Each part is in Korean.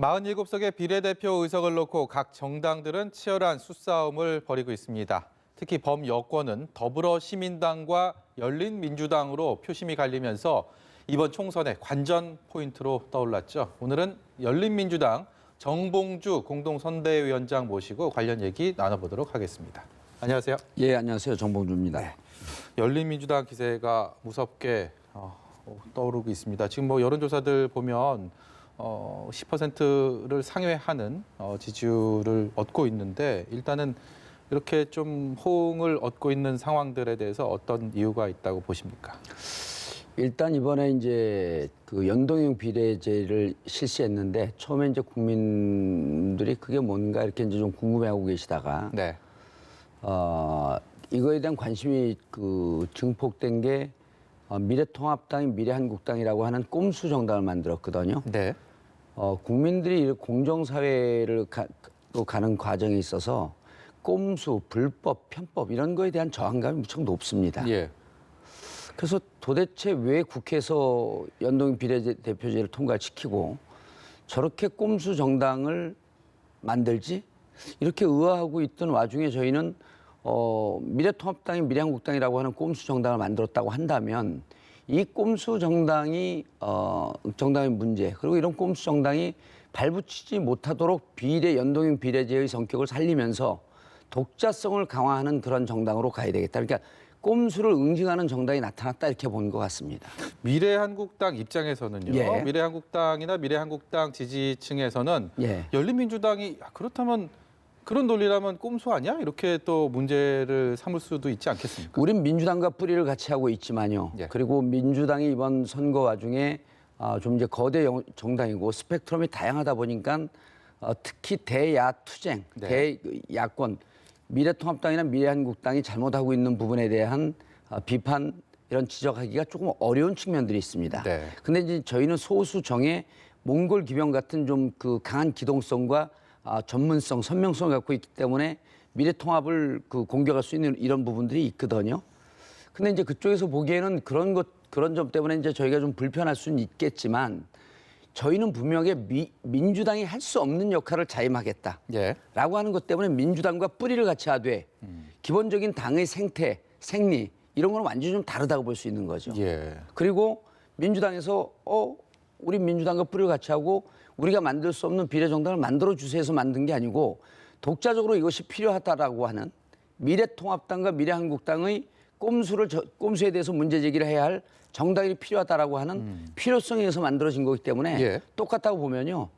47석의 비례대표 의석을 놓고 각 정당들은 치열한 수싸움을 벌이고 있습니다. 특히 범여권은 더불어시민당과 열린민주당으로 표심이 갈리면서 이번 총선의 관전 포인트로 떠올랐죠. 오늘은 열린민주당 정봉주 공동선대위원장 모시고 관련 얘기 나눠보도록 하겠습니다. 안녕하세요. 예, 안녕하세요. 정봉주입니다. 네. 열린민주당 기세가 무섭게 떠오르고 있습니다. 지금 여론조사들 보면 10%를 상회하는 지지율을 얻고 있는데 일단은 이렇게 좀 호응을 얻고 있는 상황들에 대해서 어떤 이유가 있다고 보십니까? 일단 이번에 이제 그 연동형 비례제를 실시했는데 처음에 이제 국민들이 그게 뭔가 이렇게 이제 좀 궁금해하고 계시다가 네. 이거에 대한 관심이 증폭된 게 미래통합당이 미래한국당이라고 하는 꼼수 정당을 만들었거든요. 네. 국민들이 공정사회를 가는 과정에 있어서 꼼수, 불법, 편법 이런 거에 대한 저항감이 무척 높습니다. 예. 그래서 도대체 왜 국회에서 연동형 비례대표제를 통과시키고 저렇게 꼼수 정당을 만들지? 이렇게 의아하고 있던 와중에 저희는 미래통합당이 미래한국당이라고 하는 꼼수 정당을 만들었다고 한다면 이 꼼수 정당이 정당의 문제 그리고 이런 꼼수 정당이 발붙이지 못하도록 연동형 비례제의 성격을 살리면서 독자성을 강화하는 그런 정당으로 가야 되겠다. 그러니까 꼼수를 응징하는 정당이 나타났다 이렇게 본 것 같습니다. 미래한국당 입장에서는요. 예. 미래한국당이나 미래한국당 지지층에서는 예. 열린민주당이 그렇다면 그런 논리라면 꼼수 아니야? 이렇게 또 문제를 삼을 수도 있지 않겠습니까? 우린 민주당과 뿌리를 같이 하고 있지만요. 예. 그리고 민주당이 이번 선거 와중에 좀 이제 거대 정당이고 스펙트럼이 다양하다 보니까 특히 대야투쟁, 네. 대야권, 미래통합당이나 미래한국당이 잘못하고 있는 부분에 대한 비판 이런 지적하기가 조금 어려운 측면들이 있습니다. 네. 근데 이제 저희는 소수 정의 몽골 기병 같은 좀 강한 기동성과 전문성, 선명성을 갖고 있기 때문에 미래통합을 공격할 수 있는 이런 부분들이 있거든요. 근데 이제 그쪽에서 보기에는 그런 점 때문에 이제 저희가 좀 불편할 수는 있겠지만 저희는 분명히 민주당이 할 수 없는 역할을 자임하겠다. 예. 라고 하는 것 때문에 민주당과 뿌리를 같이 하되 기본적인 당의 생태, 생리 이런 거는 완전히 좀 다르다고 볼 수 있는 거죠. 예. 그리고 민주당에서 우리 민주당과 뿌리를 같이 하고 우리가 만들 수 없는 비례정당을 만들어주세요 해서 만든 게 아니고 독자적으로 이것이 필요하다라고 하는 미래통합당과 미래한국당의 꼼수에 대해서 문제 제기를 해야 할 정당이 필요하다라고 하는 필요성에 의해서 만들어진 거기 때문에 예. 똑같다고 보면요.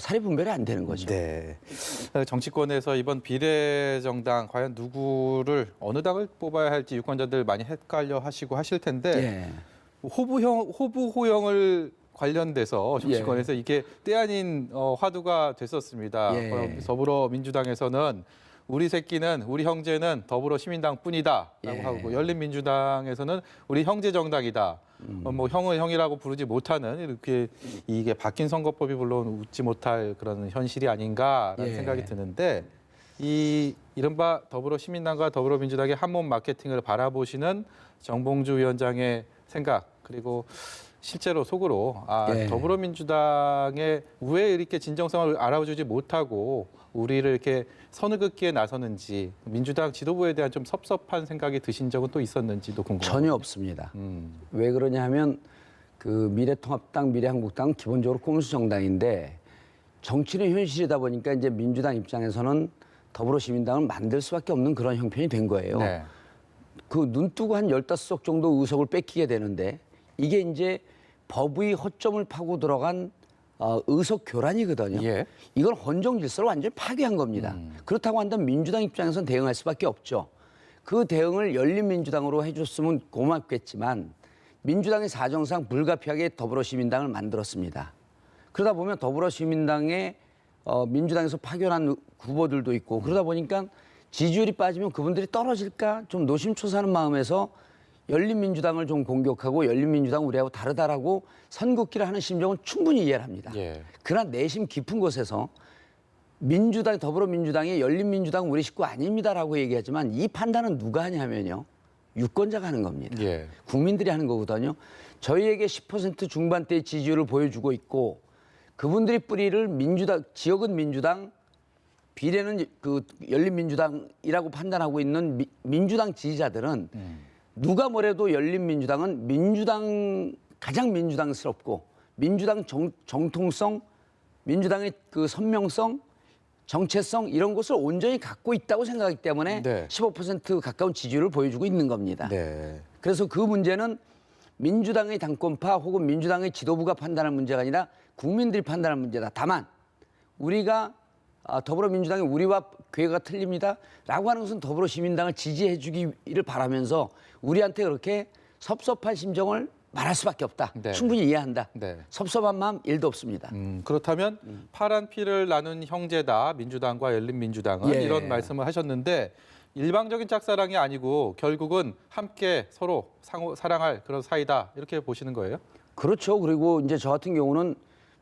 사리 분별이 안 되는 거죠. 네. 정치권에서 이번 비례정당 과연 누구를 어느 당을 뽑아야 할지 유권자들 많이 헷갈려 하시고 하실 텐데 예. 호부 호영을 관련돼서 정치권에서 이게 때 아닌 화두가 됐었습니다. 예. 더불어민주당에서는 우리 새끼는 우리 형제는 더불어시민당뿐이다라고 예. 하고 열린민주당에서는 우리 형제 정당이다. 형을 형이라고 부르지 못하는 이렇게 이게 바뀐 선거법이 물론 웃지 못할 그런 현실이 아닌가라는 예. 생각이 드는데 이른바 더불어시민당과 더불어민주당의 한몸 마케팅을 바라보시는 정봉주 위원장의 생각 그리고 실제로 속으로 예. 더불어민주당의 왜 이렇게 진정성을 알아주지 못하고 우리를 이렇게 선을 긋기에 나서는지 민주당 지도부에 대한 좀 섭섭한 생각이 드신 적은 또 있었는지도 궁금합니다. 전혀 없습니다. 왜 그러냐 하면 미래통합당, 미래한국당은 기본적으로 꼼수 정당인데 정치는 현실이다 보니까 이제 민주당 입장에서는 더불어시민당을 만들 수밖에 없는 그런 형편이 된 거예요. 네. 눈 뜨고 한 15석 정도 의석을 뺏기게 되는데 이게 이제 법의 허점을 파고 들어간 의석 교란이거든요. 예. 이건 헌정 질서를 완전히 파괴한 겁니다. 그렇다고 한다면 민주당 입장에서는 대응할 수밖에 없죠. 그 대응을 열린민주당으로 해줬으면 고맙겠지만 민주당이 사정상 불가피하게 더불어시민당을 만들었습니다. 그러다 보면 더불어시민당에 민주당에서 파견한 후보들도 있고 그러다 보니까 지지율이 빠지면 그분들이 떨어질까 좀 노심초사하는 마음에서 열린민주당을 좀 공격하고 열린민주당 우리하고 다르다라고 선긋기를 하는 심정은 충분히 이해를 합니다. 예. 그러나 내심 깊은 곳에서 더불어민주당이 열린민주당 우리 식구 아닙니다라고 얘기하지만 이 판단은 누가 하냐면요. 유권자가 하는 겁니다. 예. 국민들이 하는 거거든요. 저희에게 10% 중반대의 지지율을 보여주고 있고 그분들이 뿌리를 민주당, 지역은 민주당, 비례는 그 열린민주당이라고 판단하고 있는 민주당 지지자들은 누가 뭐래도 열린민주당은 가장 민주당스럽고 민주당 정통성, 민주당의 그 선명성, 정체성 이런 것을 온전히 갖고 있다고 생각하기 때문에 네. 15% 가까운 지지율을 보여주고 있는 겁니다. 네. 그래서 그 문제는 민주당의 당권파 혹은 민주당의 지도부가 판단할 문제가 아니라 국민들이 판단할 문제다. 다만 우리가 더불어민주당이 우리와 궤가 틀립니다 라고 하는 것은 더불어시민당을 지지해 주기를 바라면서 우리한테 그렇게 섭섭한 심정을 말할 수밖에 없다. 네. 충분히 이해한다. 네. 섭섭한 마음 1도 없습니다. 그렇다면 파란 피를 나눈 형제다 민주당과 열린민주당은 예. 이런 말씀을 하셨는데 일방적인 짝사랑이 아니고 결국은 함께 서로 사랑할 그런 사이다 이렇게 보시는 거예요? 그렇죠. 그리고 이제 저 같은 경우는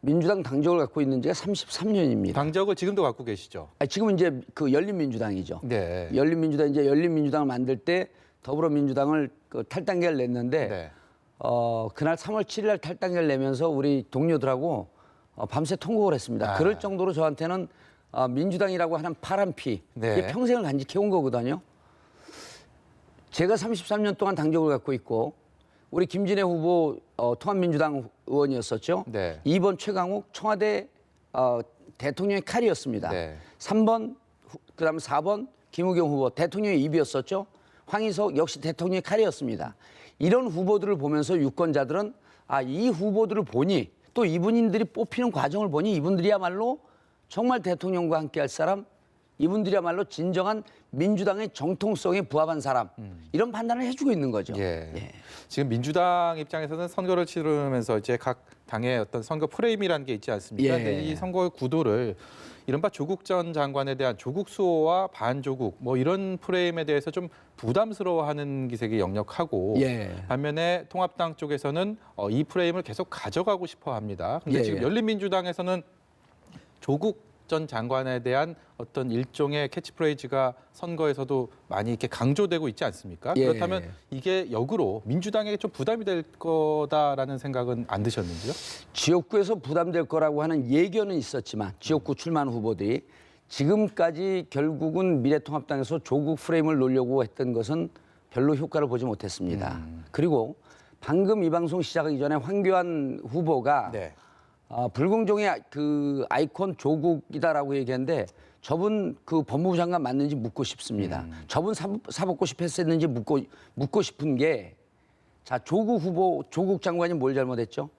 민주당 당적을 갖고 있는 지가 33년입니다. 당적을 지금도 갖고 계시죠? 지금은 이제 그 열린민주당이죠. 네. 열린민주당을 만들 때 더불어민주당을 그 탈당계를 냈는데 네. 그날 3월 7일 날 탈당계를 내면서 우리 동료들하고 밤새 통곡을 했습니다. 그럴 정도로 저한테는 민주당이라고 하는 파란 피, 네. 이게 평생을 간직해온 거거든요. 제가 33년 동안 당적을 갖고 있고 우리 김진애 후보 통합민주당 의원이었었죠. 네. 2번 최강욱 청와대 대통령의 칼이었습니다. 네. 3번 그다음 4번 김우경 후보 대통령의 입이었었죠. 황희석 역시 대통령의 칼이었습니다. 이런 후보들을 보면서 유권자들은 이 후보들을 보니 또 이분들이 뽑히는 과정을 보니 이분들이야말로 정말 대통령과 함께할 사람, 이분들이야말로 진정한 민주당의 정통성에 부합한 사람 이런 판단을 해주고 있는 거죠. 예. 예. 지금 민주당 입장에서는 선거를 치르면서 이제 각 당의 어떤 선거 프레임이라는 게 있지 않습니까? 예. 근데 이 선거의 구도를 이른바 조국 전 장관에 대한 조국 수호와 반조국 뭐 이런 프레임에 대해서 좀 부담스러워하는 기색이 역력하고 예. 반면에 통합당 쪽에서는 이 프레임을 계속 가져가고 싶어 합니다. 근데 예. 지금 열린민주당에서는 조국 전 장관에 대한 어떤 일종의 캐치프레이즈가 선거에서도 많이 이렇게 강조되고 있지 않습니까? 예. 그렇다면 이게 역으로 민주당에게 좀 부담이 될 거다라는 생각은 안 드셨는지요? 지역구에서 부담될 거라고 하는 예견은 있었지만 지역구 출마한 후보들이 지금까지 결국은 미래통합당에서 조국 프레임을 놓으려고 했던 것은 별로 효과를 보지 못했습니다. 그리고 방금 이 방송 시작하기 전에 황교안 후보가 네. 불공정의 그 아이콘 조국이다라고 얘기했는데 저분 그 법무부 장관 맞는지 묻고 싶습니다. 저분 사법고시 패스했는지 묻고 싶은 게 자, 조국 장관이 뭘 잘못했죠?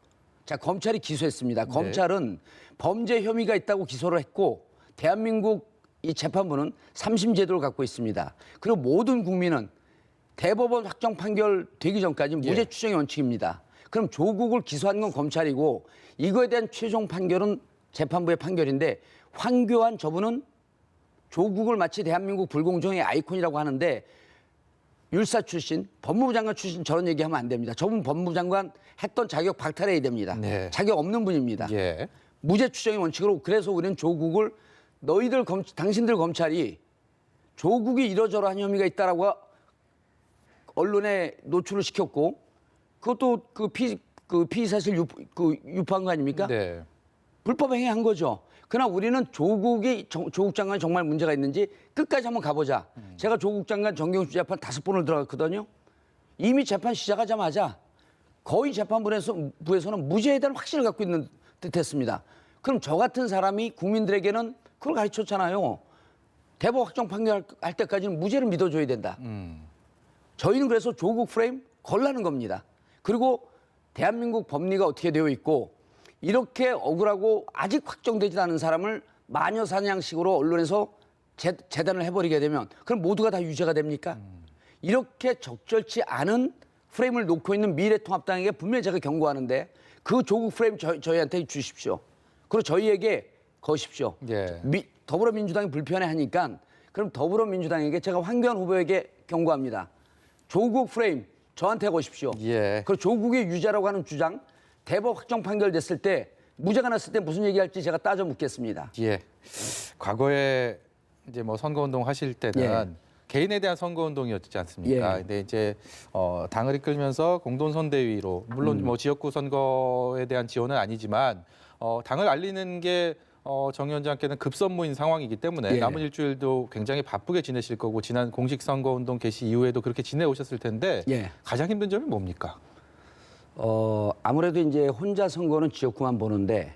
자, 검찰이 기소했습니다. 검찰은 범죄 혐의가 있다고 기소를 했고 대한민국 이 재판부는 3심 제도를 갖고 있습니다. 그리고 모든 국민은 대법원 확정 판결 되기 전까지 무죄 추정의 원칙입니다. 그럼 조국을 기소한 건 검찰이고 이거에 대한 최종 판결은 재판부의 판결인데 황교안 저분은 조국을 마치 대한민국 불공정의 아이콘이라고 하는데 율사 출신, 법무부 장관 출신 저런 얘기하면 안 됩니다. 저분 법무부 장관 했던 자격 박탈해야 됩니다. 네. 자격 없는 분입니다. 예. 무죄 추정의 원칙으로 그래서 우리는 조국을 당신들 검찰이 조국이 이러저러한 혐의가 있다라고 언론에 노출을 시켰고 그것도 그 피의 사실 유포한 거 아닙니까? 네. 불법 행위한 거죠. 그러나 우리는 조국 장관이 정말 문제가 있는지 끝까지 한번 가보자. 제가 조국 장관 정경수 재판 5번을 들어갔거든요. 이미 재판 시작하자마자 거의 재판부에서는 무죄에 대한 확신을 갖고 있는 듯했습니다. 그럼 저 같은 사람이 국민들에게는 그걸 가르쳤잖아요. 대법 확정 판결할 때까지는 무죄를 믿어줘야 된다. 저희는 그래서 조국 프레임 걸라는 겁니다. 그리고 대한민국 법리가 어떻게 되어 있고 이렇게 억울하고 아직 확정되지 않은 사람을 마녀사냥식으로 언론에서 재단을 해버리게 되면 그럼 모두가 다 유죄가 됩니까? 이렇게 적절치 않은 프레임을 놓고 있는 미래통합당에게 분명히 제가 경고하는데 그 조국 프레임 저희한테 주십시오. 그리고 저희에게 거십시오. 예. 더불어민주당이 불편해하니까 그럼 더불어민주당에게 제가 황교안 후보에게 경고합니다. 조국 프레임 저한테 거십시오. 예. 그 조국의 유죄라고 하는 주장 대법 확정 판결됐을 때 무죄가 났을 때 무슨 얘기할지 제가 따져 묻겠습니다. 예. 과거에 이제 뭐 선거운동 하실 때는 개인에 대한 선거운동이었지 않습니까? 근데 이제 당을 이끌면서 공동선대위로 물론 뭐 지역구 선거에 대한 지원은 아니지만 당을 알리는 게 정 위원장께는 급선무인 상황이기 때문에 예. 남은 일주일도 굉장히 바쁘게 지내실 거고 지난 공식선거운동 개시 이후에도 그렇게 지내오셨을 텐데 예. 가장 힘든 점이 뭡니까? 아무래도 이제 혼자 선거는 지역구만 보는데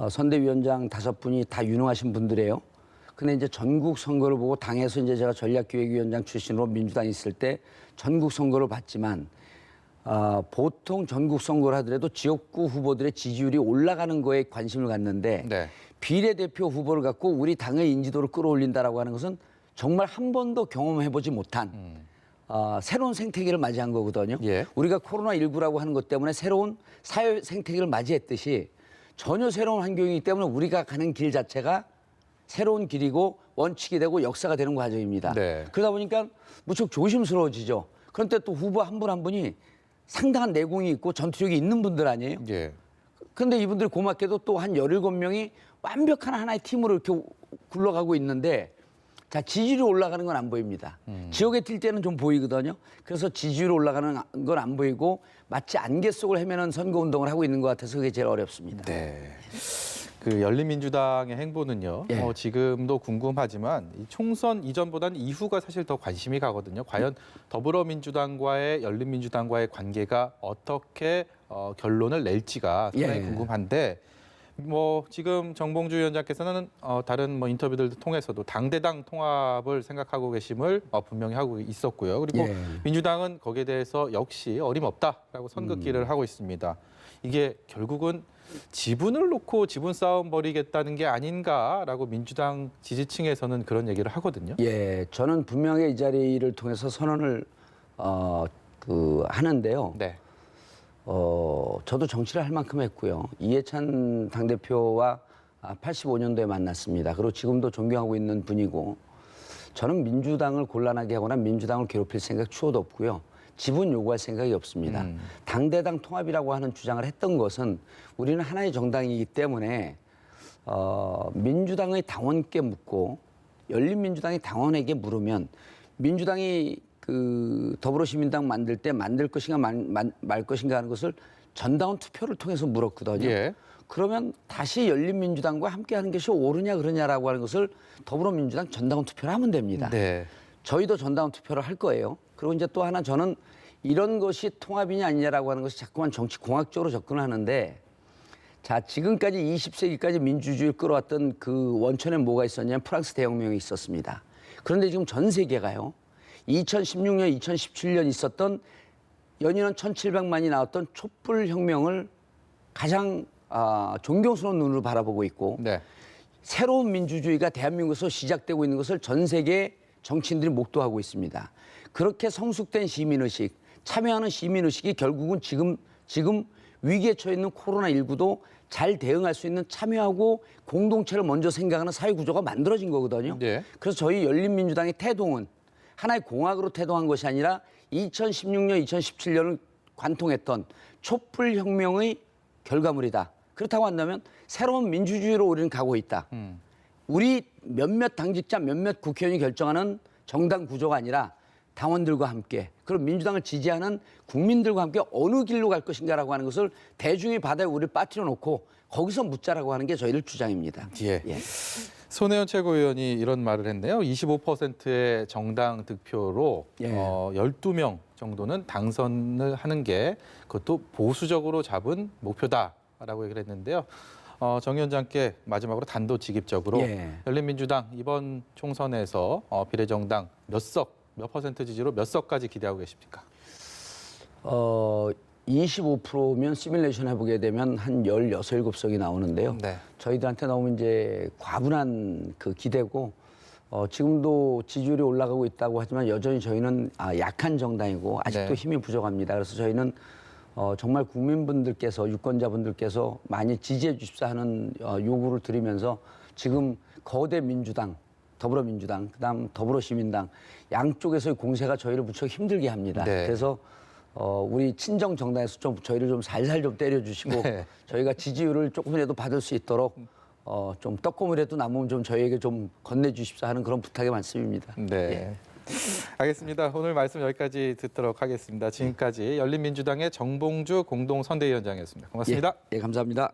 선대위원장 5분이 다 유능하신 분들이에요. 근데 이제 전국 선거를 보고 당에서 이제 제가 전략기획위원장 출신으로 민주당에 있을 때 전국 선거를 봤지만 보통 전국 선거를 하더라도 지역구 후보들의 지지율이 올라가는 거에 관심을 갖는데 네. 비례대표 후보를 갖고 우리 당의 인지도를 끌어올린다라고 하는 것은 정말 한 번도 경험해보지 못한 새로운 생태계를 맞이한 거거든요. 예. 우리가 코로나19라고 하는 것 때문에 새로운 사회 생태계를 맞이했듯이 전혀 새로운 환경이기 때문에 우리가 가는 길 자체가 새로운 길이고 원칙이 되고 역사가 되는 과정입니다. 네. 그러다 보니까 무척 조심스러워지죠. 그런데 또 후보 한 분 한 분이 상당한 내공이 있고 전투력이 있는 분들 아니에요? 예. 근데 이분들이 고맙게도 또 한 17명이 완벽한 하나의 팀으로 이렇게 굴러가고 있는데 자, 지지율이 올라가는 건 안 보입니다. 지역에 뛸 때는 좀 보이거든요. 그래서 지지율이 올라가는 건 안 보이고 마치 안개 속을 헤매는 선거운동을 하고 있는 것 같아서 그게 제일 어렵습니다. 네. 그 열린민주당의 행보는요. 예. 지금도 궁금하지만 이 총선 이전보다는 이후가 사실 더 관심이 가거든요. 과연 더불어민주당과의 열린민주당과의 관계가 어떻게 결론을 낼지가 상당히 예. 궁금한데 지금 정봉주 위원장께서는 다른 인터뷰들도 통해서도 당대당 통합을 생각하고 계심을 분명히 하고 있었고요. 그리고 예. 민주당은 거기에 대해서 역시 어림없다라고 선긋기를 하고 있습니다. 이게 결국은 지분을 놓고 지분 싸움 벌이겠다는 게 아닌가라고 민주당 지지층에서는 그런 얘기를 하거든요. 예, 저는 분명히 이 자리를 통해서 선언을 하는데요. 네. 저도 정치를 할 만큼 했고요. 이해찬 당대표와 85년도에 만났습니다. 그리고 지금도 존경하고 있는 분이고 저는 민주당을 곤란하게 하거나 민주당을 괴롭힐 생각 추호도 없고요. 지분 요구할 생각이 없습니다. 당대당 통합이라고 하는 주장을 했던 것은 우리는 하나의 정당이기 때문에 민주당의 당원께 묻고 열린민주당이 당원에게 물으면 민주당이 그 더불어시민당 만들 때 만들 것인가 말 것인가 하는 것을 전당원 투표를 통해서 물었거든요. 예. 그러면 다시 열린민주당과 함께하는 것이 옳으냐 그러냐라고 하는 것을 더불어민주당 전당원 투표를 하면 됩니다. 네. 저희도 전당원 투표를 할 거예요. 그리고 이제 또 하나 저는 이런 것이 통합이냐 아니냐라고 하는 것이 자꾸만 정치 공학적으로 접근을 하는데 자, 지금까지 20세기까지 민주주의를 끌어왔던 그 원천에 뭐가 있었냐면 프랑스 대혁명이 있었습니다. 그런데 지금 전 세계가요. 2016년, 2017년 있었던 연인원 1,700만이 나왔던 촛불혁명을 가장 존경스러운 눈으로 바라보고 있고 네. 새로운 민주주의가 대한민국에서 시작되고 있는 것을 전 세계 정치인들이 목도하고 있습니다. 그렇게 성숙된 시민의식, 참여하는 시민의식이 결국은 지금 위기에 처해 있는 코로나19도 잘 대응할 수 있는 참여하고 공동체를 먼저 생각하는 사회구조가 만들어진 거거든요. 네. 그래서 저희 열린민주당의 태동은 하나의 공학으로 태동한 것이 아니라 2016년, 2017년을 관통했던 촛불혁명의 결과물이다. 그렇다고 한다면 새로운 민주주의로 우리는 가고 있다. 우리 몇몇 당직자, 몇몇 국회의원이 결정하는 정당 구조가 아니라 당원들과 함께 그리고 민주당을 지지하는 국민들과 함께 어느 길로 갈 것인가라고 하는 것을 대중의 바다에 우리를 빠뜨려 놓고 거기서 묻자라고 하는 게 저희들 주장입니다. 예. 손혜원 최고위원이 이런 말을 했네요. 25%의 정당 득표로 예. 12명 정도는 당선을 하는 게 그것도 보수적으로 잡은 목표다라고 얘기를 했는데요. 정 위원장께 마지막으로 단도직입적으로 예. 열린민주당 이번 총선에서 비례정당 몇 퍼센트 지지로 몇 석까지 기대하고 계십니까? 25%면 시뮬레이션 해보게 되면 한 16, 17석이 나오는데요. 네. 저희들한테 너무 이제 과분한 그 기대고 지금도 지지율이 올라가고 있다고 하지만 여전히 저희는 약한 정당이고 아직도 네. 힘이 부족합니다. 그래서 저희는 정말 국민분들께서 유권자분들께서 많이 지지해 주십사 하는 요구를 드리면서 지금 거대 민주당, 더불어민주당, 그다음 더불어시민당 양쪽에서의 공세가 저희를 무척 힘들게 합니다. 네. 그래서 우리 친정 정당에서 좀 저희를 좀 살살 좀 때려주시고 네. 저희가 지지율을 조금이라도 받을 수 있도록 좀 떡고물이라도 남으면 좀 저희에게 좀 건네주십사 하는 그런 부탁의 말씀입니다. 네. 예. 알겠습니다. 오늘 말씀 여기까지 듣도록 하겠습니다. 지금까지 열린민주당의 정봉주 공동선대위원장이었습니다. 고맙습니다. 예, 감사합니다.